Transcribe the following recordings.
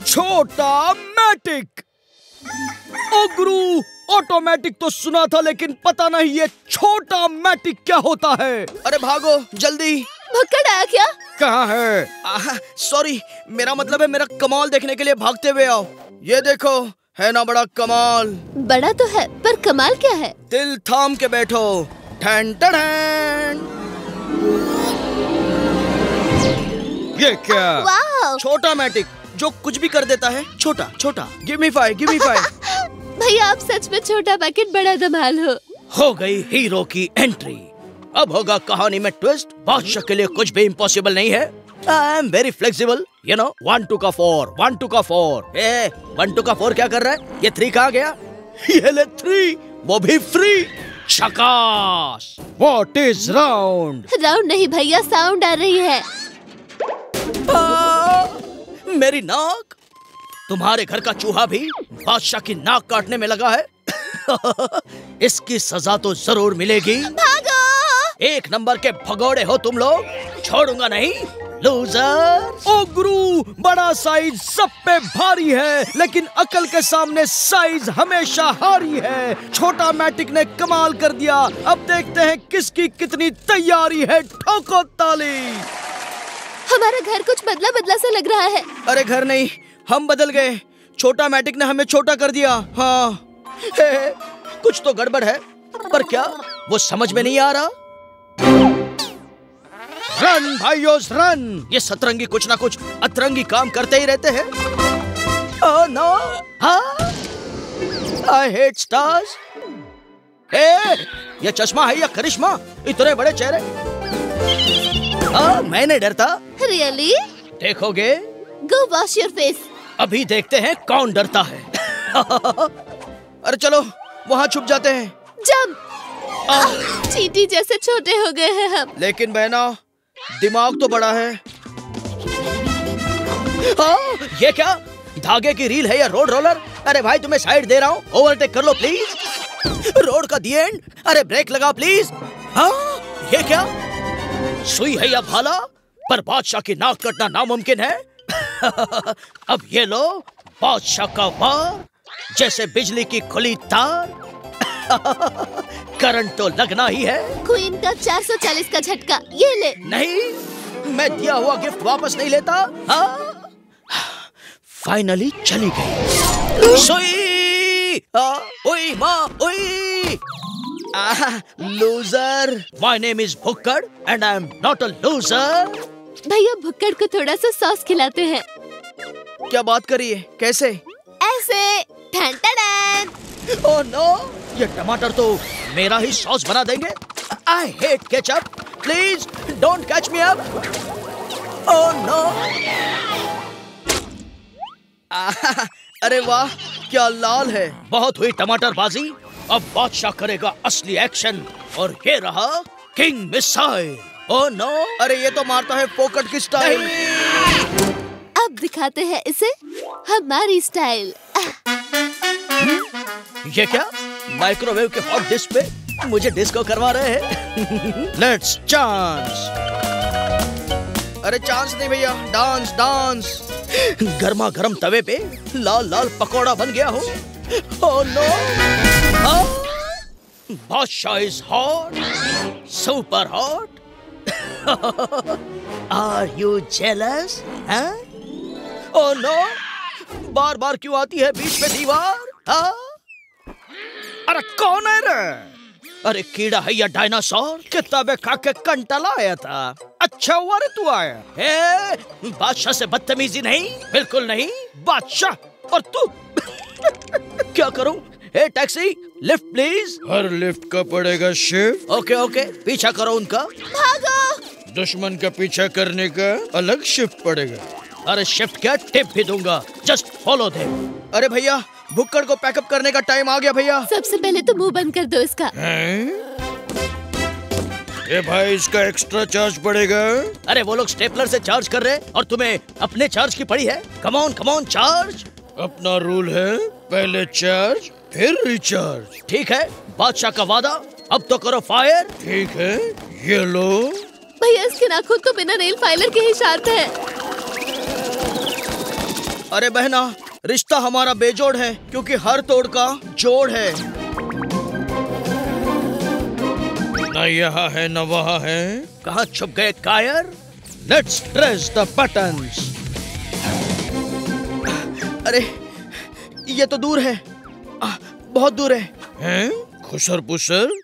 छोटा मैटिक। ओ गुरु, ऑटोमेटिक तो सुना था, लेकिन पता नहीं ये छोटा मैटिक क्या होता है। अरे भागो जल्दी। भुक्कड़ आया क्या? कहाँ है? सॉरी, मेरा मतलब है मेरा कमाल देखने के लिए भागते हुए आओ। ये देखो, है ना बड़ा कमाल। बड़ा तो है, पर कमाल क्या है? दिल थाम के बैठो। ठन ठन ठन। ये क्या? वाह! छोटा मैटिक, जो कुछ भी कर देता है। छोटा छोटा। Give me five, give me five. भैया आप सच में छोटा पैकेट बड़ा धमाल हो गई हीरो की एंट्री। अब होगा कहानी में ट्विस्ट। बादशाह के लिए कुछ भी इम्पॉसिबल नहीं है। I am very flexible, you know. 1 2 का 4, 1 2 का 4। 1 2 का 4 क्या कर रहा है? ये 3 कहाँ गया? ये ले 3, वो भी फ्री। शकाश। What is round? राउंड नहीं भैया, साउंड आ रही है। मेरी नाक। तुम्हारे घर का चूहा भी बादशाह की नाक काटने में लगा है। इसकी सजा तो जरूर मिलेगी। भागो! 1 नंबर के भगोड़े हो तुम लोग, छोड़ूंगा नहीं, लूजर। ओ गुरु, बड़ा साइज सब पे भारी है, लेकिन अकल के सामने साइज हमेशा हारी है। छोटा मैटिक ने कमाल कर दिया। अब देखते हैं किसकी कितनी तैयारी है। ठोको ताली। हमारा घर कुछ बदला बदला सा लग रहा है। अरे घर नहीं, हम बदल गए। छोटा मैटिक ने हमें छोटा कर दिया। हाँ, कुछ तो गड़बड़ है, पर क्या वो समझ में नहीं आ रहा। रन भाइयों रन। ये सतरंगी कुछ ना कुछ अतरंगी काम करते ही रहते हैं। Oh no, I hate stars. ये चश्मा है या करिश्मा? इतने बड़े चेहरे। मैं नहीं डरता। रियली? देखोगे? गो वॉश योर फेस। अभी देखते हैं कौन डरता है। अरे चलो वहाँ छुप जाते हैं। जंप। चींटी जैसे छोटे हो गए हैं हम। लेकिन बहना, दिमाग तो बड़ा है। ये क्या? धागे की रील है या रोड रोलर? अरे भाई तुम्हें साइड दे रहा हूँ, ओवरटेक कर लो प्लीज। रोड का दी एंड। अरे ब्रेक लगाओ प्लीज। ये क्या? सुई है या भाला? पर बादशाह की नाक कटना नामुमकिन है। अब ये लो बादशाह का वार, जैसे बिजली की खुली तार। करंट तो लगना ही है। क्वीन का 440 का झटका, ये ले। नहीं, मैं दिया हुआ गिफ्ट वापस नहीं लेता। फाइनली चली गई। सुई। ओई माँ, ओई। Loser. My name is Bhukkad and I am not a loser. भैया भुक्कड़ को थोड़ा सा सॉस खिलाते हैं। क्या बात करिए? कैसे? ऐसे। ठन ठन। ओह नो, ये टमाटर तो मेरा ही सॉस बना देंगे। I hate ketchup, please don't catch me up. Oh no. अरे वाह, क्या लाल है। बहुत हुई टमाटर बाजी, अब बादशाह करेगा असली एक्शन। और ये रहा किंग मिसाइल। ओह नो, अरे ये तो मारता है फोकट की स्टाइल। अब दिखाते हैं इसे हमारी स्टाइल। ये क्या? माइक्रोवेव के हॉट डिश पे मुझे डिस्को करवा रहे हैं। Let's chance. अरे चांस नहीं भैया, डांस डांस। गर्मा गर्म तवे पे लाल लाल पकोड़ा बन गया हो। Oh no. Badshah is hot, super hot. Are you jealous? Oh no, बार बार क्यों आती है बीच में दीवार? अरे कौन है रे? अरे कीड़ा है या डायनासोर? किताबें खा के कंटाला आया था। अच्छा हुआ रे तू आया। बादशाह से बदतमीजी नहीं, बिल्कुल नहीं। बादशाह और तू। क्या करूं? Taxi, lift please. Her lift का पड़ेगा शिफ्ट। ओके ओके, पीछा करो उनका। भागो। दुश्मन का पीछा करने का अलग शिफ्ट पड़ेगा। अरे शिफ्ट क्या, टिप भी दूंगा, जस्ट फॉलो देम। अरे भैया, भुक्कड़ को पैकअप करने का टाइम आ गया भैया। सबसे पहले तो मुंह बंद कर दो इसका। ये भाई, इसका एक्स्ट्रा चार्ज पड़ेगा। अरे वो लोग स्टेपलर से चार्ज कर रहे हैं और तुम्हें अपने चार्ज की पड़ी है। Come on charge. अपना रूल है, पहले चार्ज फिर रिचार्ज। ठीक है, बादशाह का वादा, अब तो करो फायर। ठीक है, ये लो। भैया इसके नाखून तो बिना नेल फाइलर के ही शार्प है। अरे बहना, रिश्ता हमारा बेजोड़ है क्योंकि हर तोड़ का जोड़ है। न यहाँ है न वहाँ है, कहाँ छुप गए कायर? Let's press the buttons. अरे ये तो दूर है, बहुत दूर है। हैं? खुसर पुसर?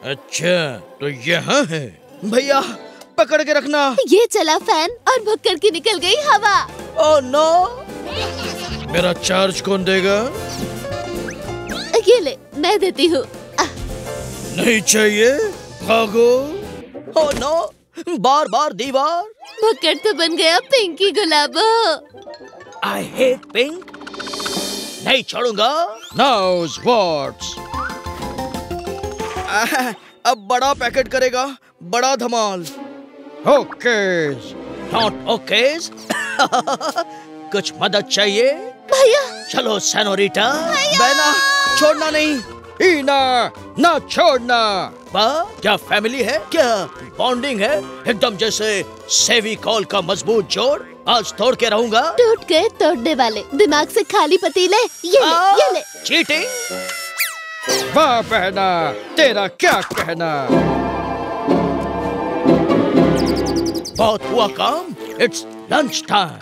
अच्छा तो यहाँ है। भैया पकड़ के रखना। ये चला फैन और भुक्कड़ की निकल गई हवा। Oh no! मेरा चार्ज कौन देगा? ये ले, मैं देती हूँ। नहीं चाहिए, भागो। ओह नो! बार बार दीवार। भुक्कड़ तो बन गया पिंकी गुलाबो। I hate pink. नहीं छोड़ूंगा। Now what? अब बड़ा पैकेट करेगा, बड़ा धमाल। ओकेज। Not okays. कुछ मदद चाहिए? भैया चलो सेनोरिटा। बहना छोड़ना नहीं। ईना ना छोड़ना। क्या फैमिली है, क्या बॉन्डिंग है, एकदम जैसे सेविकॉल का मजबूत जोड़। आज तोड़ के रहूंगा। टूट गए तोड़ने वाले, दिमाग से खाली पतीले। ये ले। चीटिंग। वाह बहना, तेरा क्या कहना। बहुत हुआ काम, इट्स लंच टाइम।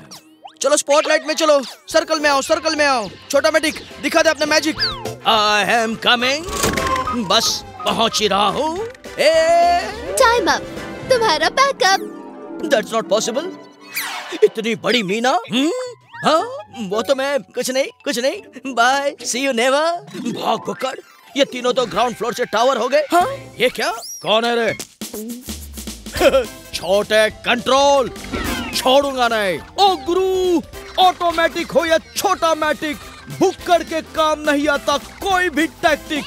चलो स्पॉटलाइट में चलो, सर्कल में आओ, सर्कल में आओ। छोटा मैटिक दिखा दे अपना मैजिक। I am coming. बस पहुंच ही रहा हूँ। टाइम अप, तुम्हारा बैकअप। That's not possible. इतनी बड़ी मीना। हाँ, वो तो मैं कुछ नहीं। Bye, see you never. भाग भुक्कड़, ये तीनों तो ग्राउंड फ्लोर से टावर हो गए। हाँ, ये क्या? कौन है रे? छोटे कंट्रोल, छोड़ूंगा नहीं। ओ गुरु, ऑटोमेटिक हो या छोटा मैटिक, भुक्कड़ के काम नहीं आता कोई भी टैक्टिक।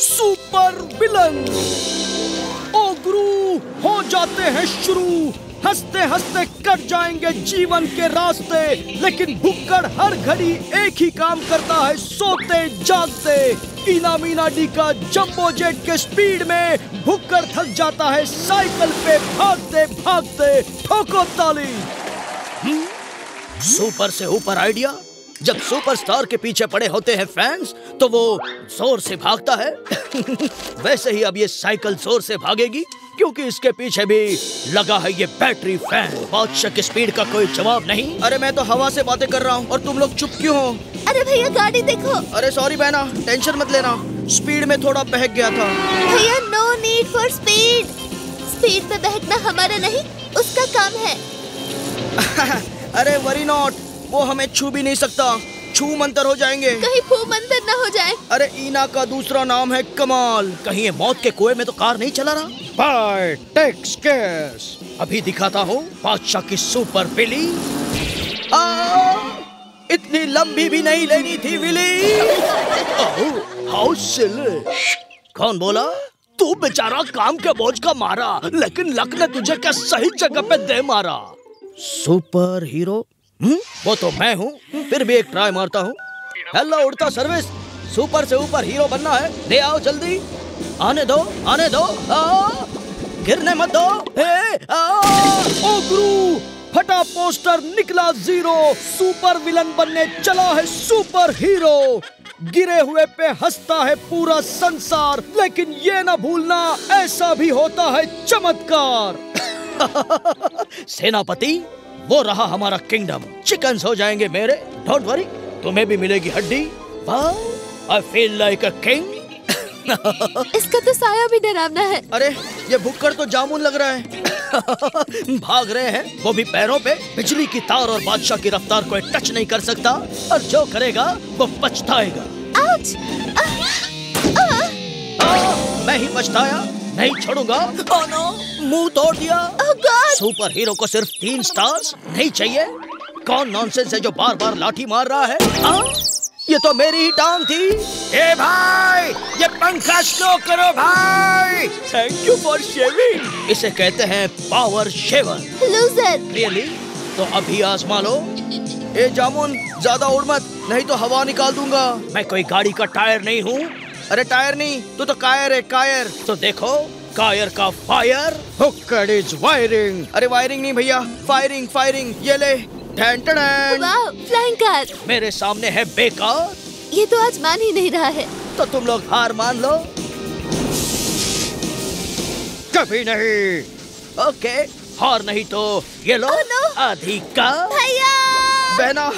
Super villain. ओ गुरु, हो जाते हैं शुरू, हंसते हंसते कट जाएंगे जीवन के रास्ते। लेकिन भुक्कड़ हर घड़ी एक ही काम करता है, सोते जागते। ईना मीना डी का जंबो जेट के स्पीड में भुक्कड़ थक जाता है साइकिल पे भागते भागते। ठोको ताली। सुपर से ऊपर आइडिया। जब सुपरस्टार के पीछे पड़े होते हैं फैंस तो वो जोर से भागता है। वैसे ही अब ये साइकिल जोर से भागेगी क्योंकि इसके पीछे भी लगा है ये बैटरी फैन। बादशाह की स्पीड का कोई जवाब नहीं। अरे मैं तो हवा से बातें कर रहा हूँ और तुम लोग चुप क्यों हो? अरे भैया गाड़ी देखो। अरे सॉरी बहना, टेंशन मत लेना, स्पीड में थोड़ा बहक गया था। भैया no need for speed. Speed पे बहकना हमारा नहीं, उसका काम है। अरे वरी नॉट, वो हमें छू भी नहीं सकता, छू मंतर हो जाएंगे। कहीं फू मंतर ना हो जाए। अरे ईना का दूसरा नाम है कमाल। कहीं ये मौत के कुएं में तो कार नहीं चला रहा। बाय टेक्स केस। अभी दिखाता हूँ बादशाह की सुपर विली। इतनी लंबी भी नहीं लेनी थी विली। How silly. कौन बोला? तू बेचारा काम के बोझ का मारा, लेकिन लक ने तुझे क्या सही जगह पे दे मारा। Super hero? वो तो मैं हूँ, फिर भी एक ट्राई मारता हूँ। हेलो उड़ता सर्विस, सुपर से ऊपर हीरो बनना है, ले आओ जल्दी। आने दो, आने दो। गिरने मत दो। ओ गुरु, फटा पोस्टर निकला जीरो। सुपर विलन बनने चला है सुपर हीरो। गिरे हुए पे हंसता है पूरा संसार, लेकिन ये ना भूलना ऐसा भी होता है चमत्कार। सेनापति, वो रहा हमारा किंगडम। चिकन्स हो जाएंगे मेरे, डोंट वरी। तुम्हें भी मिलेगी हड्डी। I feel like a king. इसका तो साया भी डरावना है। अरे ये भुक्कड़ तो जामुन लग रहा है। भाग रहे हैं, वो भी पैरों पे। बिजली की तार और बादशाह की रफ्तार कोई टच नहीं कर सकता, और जो करेगा वो पछताएगा। आउच! मैं ही पछताया, नहीं छोड़ूंगा। ओह नो, मुंह तोड़ दिया। ओह गॉड! सुपर हीरो को सिर्फ 3 स्टार्स नहीं चाहिए। कौन नॉनसेंस है जो बार बार लाठी मार रहा है? ये तो मेरी ही टांग थी। ए भाई, ये पंखा स्लो करो भाई। Thank you for shaving. इसे कहते हैं पावर शेवर। लूजर। रियली? तो अभी आजमा लो। ए जामुन, ज्यादा उड़ मत, नहीं तो हवा निकाल दूंगा। मैं कोई गाड़ी का टायर नहीं हूँ। अरे टायर नहीं, तू तो कायर है, कायर। तो देखो, कायर का फायर। Hukkad is wiring. अरे वायरिंग नहीं भैया, फायरिंग, फायरिंग। ये ले, डैन डैन। वाह, फ्लाइंग कार। मेरे सामने है बेकार। ये तो आज मान ही नहीं रहा है। तो तुम लोग हार मान लो। कभी नहीं। ओके, हार नहीं तो ये लो। Oh, no. आधी का। भैया बहना,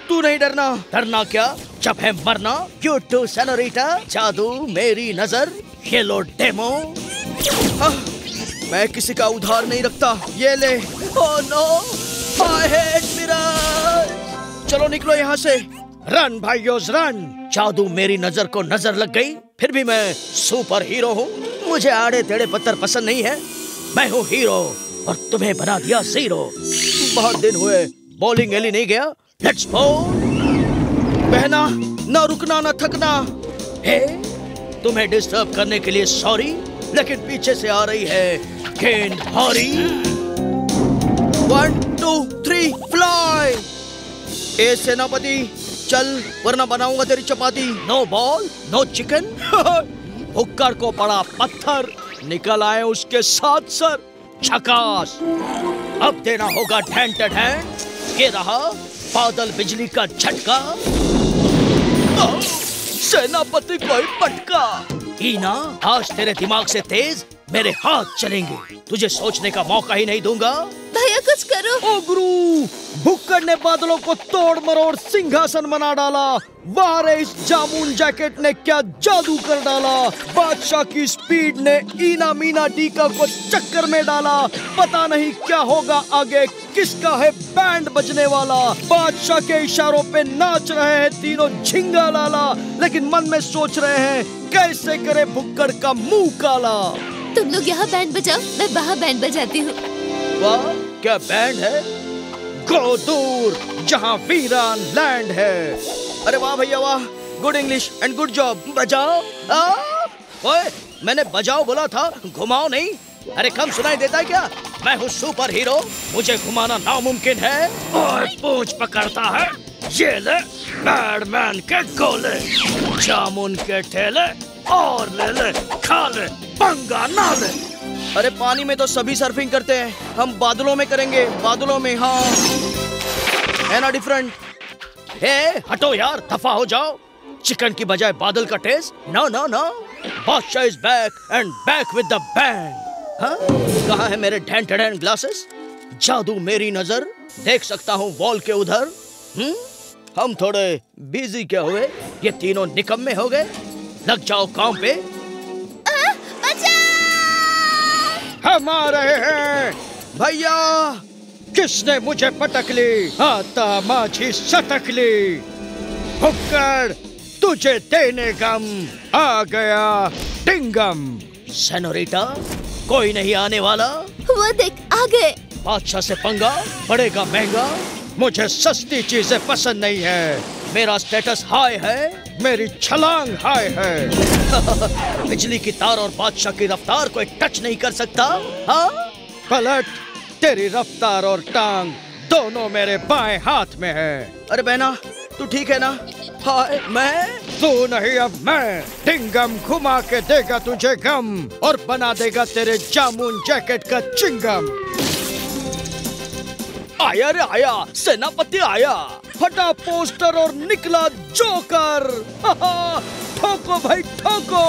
तू नहीं डरना। डरना क्या, जब है मरना। यू टू सेनोरिटा, जादू मेरी नजर। ये लो डेमो। मैं किसी का उधार नहीं रखता। ये ले। Oh no, I hate mirrors. चलो निकलो यहाँ से। रन भाइयोस रन। जादू मेरी नजर को नजर लग गई। फिर भी मैं सुपर हीरो हूँ। मुझे आड़े टेढ़े पत्थर पसंद नहीं है। मैं हूँ हीरो और तुम्हें बना दिया जीरो। बहुत दिन हुए बॉलिंग एली नहीं गया। Let's ball. बहना, ना रुकना ना थकना। हे, तुम्हें डिस्टर्ब करने के लिए सॉरी, लेकिन पीछे से आ रही है गेंद भारी। 1 2 3 फ्लाई। ए सेनापति, चल वरना बनाऊंगा तेरी chapati. No ball no chicken. Hukkad को पड़ा पत्थर, निकल आए उसके साथ सर। झकास। अब देना होगा ढैन ढैन। ये रहा बादल बिजली का झटका। सेनापति कोई पटका। ईना, आज तेरे दिमाग से तेज मेरे हाथ चलेंगे। तुझे सोचने का मौका ही नहीं दूंगा। भैया कुछ करो। ओ गुरु, हुक्कड़ ने बादलों को तोड़ मरोड़ सिंहासन बना डाला। वाह रे, इस जामुन जैकेट ने क्या जादू कर डाला। बादशाह की स्पीड ने ईना मीना डीका को चक्कर में डाला। पता नहीं क्या होगा आगे, किसका है बैंड बजने वाला। बादशाह के इशारों पे नाच रहे हैं तीनों झिंगा लाला, लेकिन मन में सोच रहे हैं कैसे करे हुक्कड़ का मुंह काला। तुम लोग यहाँ बैंड बजाओ, मैं वहाँ बैंड बजाती हूँ। वाह, क्या बैंड है। गो दूर जहाँ वीरान लैंड है। अरे वाह भैया वाह, good English and good job. बजाओ। ओए, मैंने बजाओ बोला था, घुमाओ नहीं। अरे कम सुनाई देता है क्या। मैं हूँ सुपर हीरो, मुझे घुमाना नामुमकिन है। और पूंछ पकड़ता है। ये ले बैडमैन के गोले, जामुन के ठेले, और ले ले खा ले, पंगा ना ले। अरे पानी में तो सभी सर्फिंग करते हैं, हम बादलों में करेंगे, बादलों में। हाँ, है ना डिफरेंट। हे हटो यार, दफा हो जाओ। चिकन की बजाय बादल का test. No no no, Badshah is back and back with the band. हाँ, कहाँ है मेरे ढैन ढैन ग्लासेस। जादू मेरी नजर, देख सकता हूँ वॉल के उधर। हम थोड़े बिजी क्या हुए, ये तीनों निकम्मे हो गए। लग जाओ काम पे। हम आ रहे हैं। भैया, किसने मुझे पटक ली, आता माझी सटक ली। हुक्कड़, तुझे देने गम, आ गया टिंगम। सेनोरिटा, कोई नहीं आने वाला। वो देख, आ गए। बादशाह से पंगा पड़ेगा महंगा। मुझे सस्ती चीजें पसंद नहीं है। मेरा स्टेटस हाई है, मेरी छलांग हाई है। बिजली की तार और बादशाह की रफ्तार कोई टच नहीं कर सकता। हाँ, पलट, तेरी रफ्तार और टांग दोनों मेरे बाएं हाथ में है। अरे बहना, तू ठीक है ना। हाय, मैं तू नहीं अब मैं। टिंगम घुमा के देगा तुझे गम और बना देगा तेरे जामुन जैकेट का चिंगम। आया रे आया, सेनापति आया। फटा पोस्टर और निकला जोकर। ठोको भाई ठोको।